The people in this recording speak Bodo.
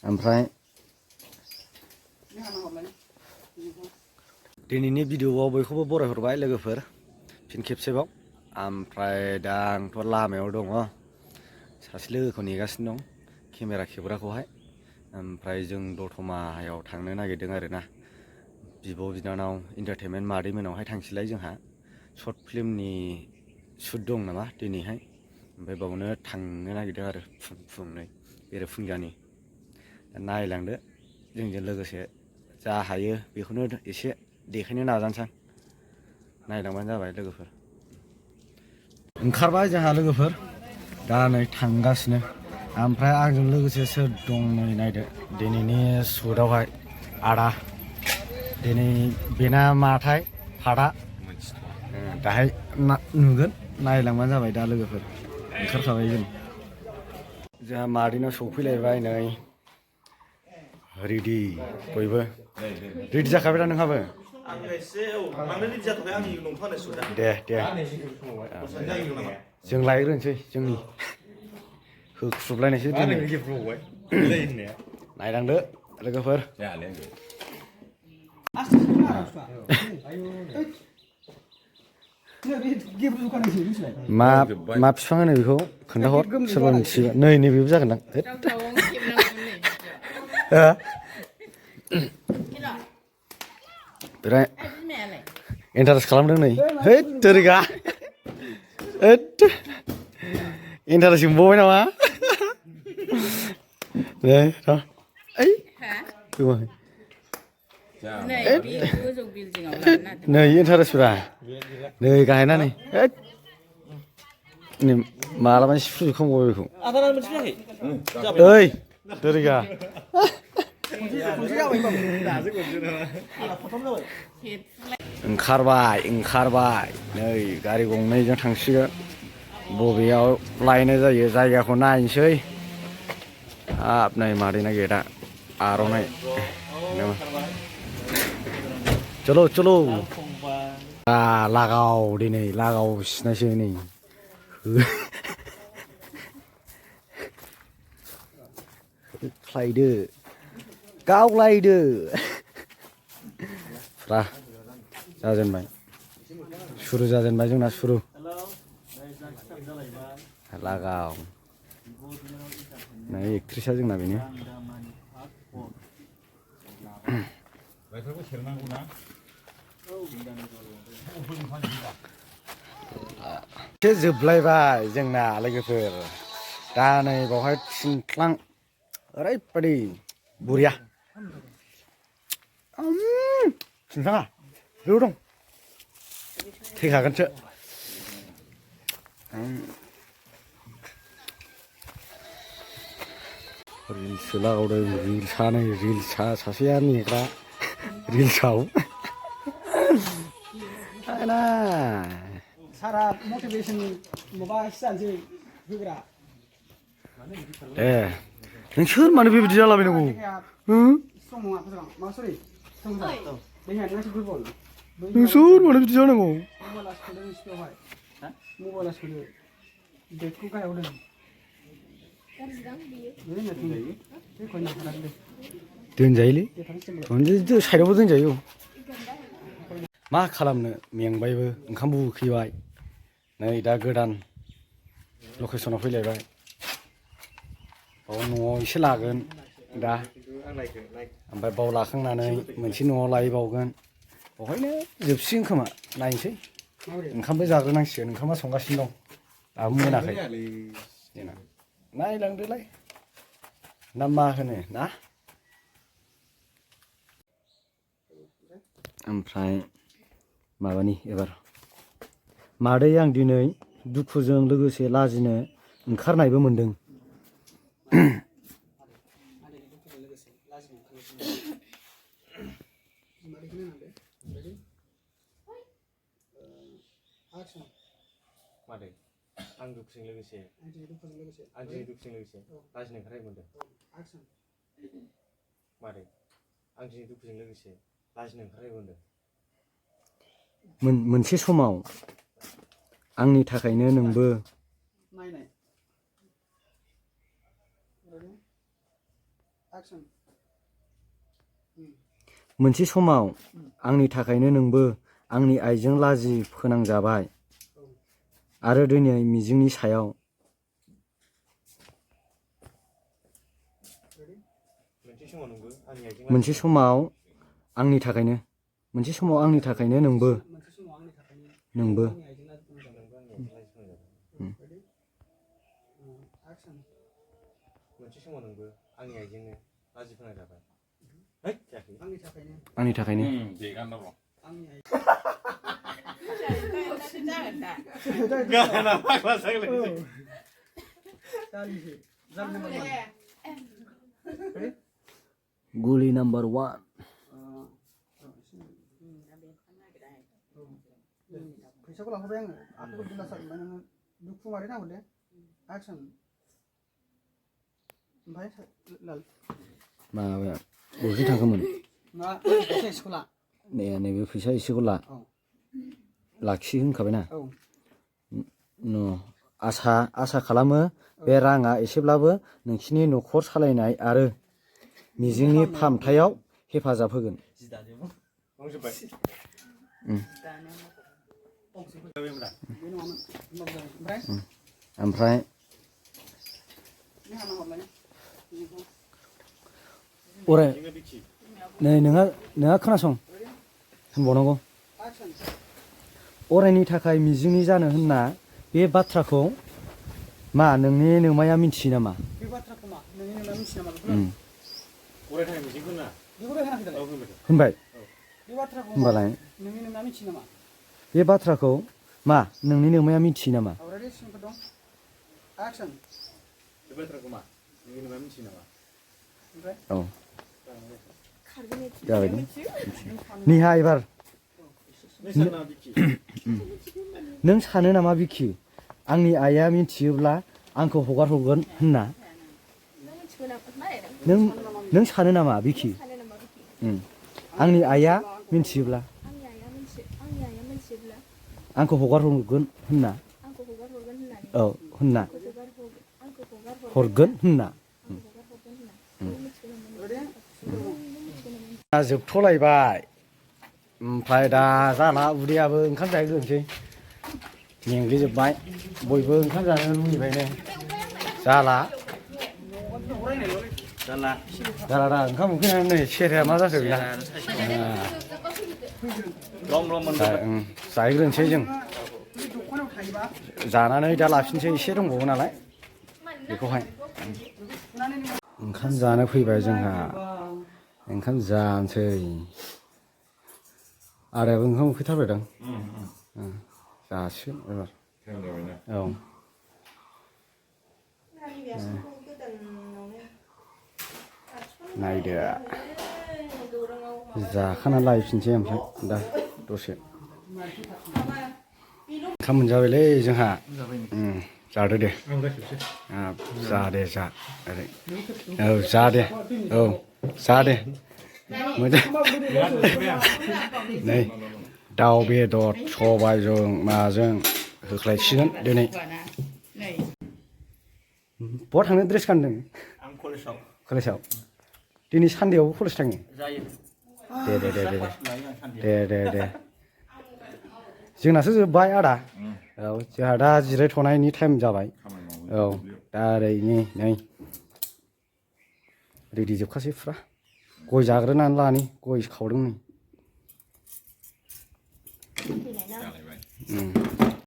ओमफ्राय दिनैनि भिडिअ'आव बयखौबो बरायहरबाय लोगोफोर फिन खेबसेबाव ओमफ्राय दा आंथ' लामायाव दङ सासे लोगोखौ नेगासिनो दं केमेरा खेबग्राखौहाय ओमफ्राय जों दतमायाव थांनो नागिरदों आरोना बिब' बिनानाव इन्टारटेनमेन्ट मादैमोनावहाय थांसैलाय जोंहा शर्ट फिल्मनि शुट दं नामा दिनैहाय ओमफ्राय बावनो थांनो नागिरदों आरो फुंनै बेरेफुंजानि नायलांदो जोंजों लोगोसे जा हायो बेखौनो एसे देखायनो नाजानोसै नायलांबानो जाबाय लोगोफोर ओंखारबाय जोंहा लोगोफोर दा नै थांगासिनो ओमफ्राय आंजों लोगोसे सोर दं नै नायदो दिनैनि शुटआवहाय आदा दिनै बेना माथाय फादा दाहाय नुगोन नायलांबानो जाबाय दा लोगोफोर ओंखारखाबाय जोंहा मादैनाव सौफैलायबाय नै रेडि बयबो रेडि जाखाबाय दा नोंहाबो दे जों लायग्रोनोसै जोंनि होख्रुबलायनायसै नायलांदो लोगोफोर मा बिफां होनो बेखौ खोन्थाहर सोरबा मिथियो नै नैबेबो जागोनदां बिराद इन्टारेस्ट खालामदों नै हैद दोरिगा इन्टारेस्ट मोनबावबाय नामा नै र' ओइ नै इन्टारेस्टफ्रा नै गाहायना नै मालाबानो सिफुजोबखांबावबाय बेखौ ओइ दोरिगा ओंखारबाय नै गारि गंनैजों थांसिगोन बबेयाव लायनाय जायो जायगाखौ नायनोसै हाब नै मादैना गेटआ आर'नाइ चलो लागाव दिनै लागाव सिनायसै नै खालायदो गावलायदो फुरा जाजेनबाय सुरु जाजेनबाय जोंना सुरु लागाव नै एक्ट्रिसा जोंना बेनो एसे जोबलायबाय जोंना लोगोफोर दा नै बावहाय थिंख्लां ओरैबायदि बुरिया थिंख्लाङा बेयाव दं थैखागोनसो रिल्ससो लागावदों रिल्सा सासेया नेग्रा रिल्सआव सारा मटिभेसन माबा जानोसै होग्रा ए नों सोर मानो बेबायदि जालाबायनांगौ नों सोर मानो बिदि जानांगौ दोनजायोलै साइडआवबो दोनजायो मा खालामनो मेंबायबो ओंखामबो उखैबाय नै दा गोदान लकेसनाव फैलायबाय बाव न'आव एसे लागोन दा ओमफ्राय बाव लाखांनानै मोनसे न'आव लायबावगोन बावहायनो जोबसिगोन खोमा नायनोसै ओंखामबो जाग्रोनांसिगोन ओंखामा संगासिनो दं दाबो मोनाखै नायलांदोलाय ना मा होनो ना ओमफ्राय माबानि एबार मादै आं दिनै दुखुजों लोगोसे लाजिनो ओंखारनायबो मोनदों मादै आं दुखुजों लोगोसे लाजिनो ओंखारनाय मोनदों मादै आं दिनै दुखुजों लोगोसे लाजिनो ओंखारनाय मोनदों मोनसे समाव आंनि थाखायनो नोंबो मोनसे समाव आंनि थाखायनो नोंबो आंनि आइजों लाजि फोनांजाबाय आरो दिनै मिजिंनि सायाव मोनसे समाव आंनि थाखायनो नोंबो आंनि थाखायनो गुलि नाम्बार 1 फैसाखौ लांफाबाय आङो आखाइखौ दिला सारबाय नोङो दुखु मारै नांगौ दे एक्सन ओमफ्राय लाल माबाया बबेथिं थांखोमोन मा फैसा एसेखौ ला नैबे फैसा एसेखौ ला लाखि होनखाबायना आसा खालामो बे राङा एसेब्लाबो नोंसिनि न'खर सालायनाय आरो मिजिंनि फाहामथायाव हेफाजाब होगोन ओमफ्राय अराय नै नोंहा खोनासं होनबावनांगौ अरायनि थाखाय मिजिंनि जानो होनना बे बाथ्राखौ मा नोंनि नोमाया मिथियो नामा बे बाथ्राखौ मा नोंनि नोमाया मिथियो नामा अरायनि थाखाय मिजिंखौ ना बेखौलाय होनाखै होनबाय बे बाथ्राखौ होनबालाय नोंनि नोमाया मिथियो नामा बे बाथ्राखौ मा नोंनि नोमाया मिथियो नामा अलरेडि सिनफोर दं एक्सन बे बाथ्राखौ मा नोंनि नोमाया मिथियो नामा ओमफ्राय औ जाबाय निहा एबार नों सानो नामा बिखि आंनि आइया मिथियोब्ला आंखौ हगार हरगोन होनना नों सानो नामा बिखि आंनि आइया मिथियोब्ला आंखौ हगार हरगोन होनना औ होनना हरगोन होनना जोबथ'लायबाय ओमफ्राय दा जाना उदैयाबो ओंखाम जाहैग्रोनोसै मेंग्लिजोब्बाय बयबो ओंखाम जानो लुगैबायनो जाला ओंखाम उखैनानै नै सेहेराया मा जाखो बेना जाहैग्रोनोसै जों जानानै दा लाफिनसै एसे दंबावो नालाय बेखौहाय ओंखाम जानो फैबाय जोंहा ओंखाम जानोसै आदायाबो ओंखाम उखैथारबायदां जासिगोन एबार औ नायदो जाखाना लायफिनसै ओमफ्राय दा दसे ओंखाम मोनजाबायलै जोंहा जादो दे जा दे जा ओरै औ जा दे औ जा दे मोजां नै दाउ बेदर सबायजों माजों होख्लायसिगोन दिनै बहा थांनो ड्रेस गानदों आं कलेजाव दिनै सानदेआवबो कलेज थाङो दे जोंनासो जोब्बाय आदा औ जोंहा दा जिरायथ'नायनि टाइम जाबाय औ दा ओरै नै रेडि जोबखासै फुरा गय जाग्रोनानै लानि गय खावदों नै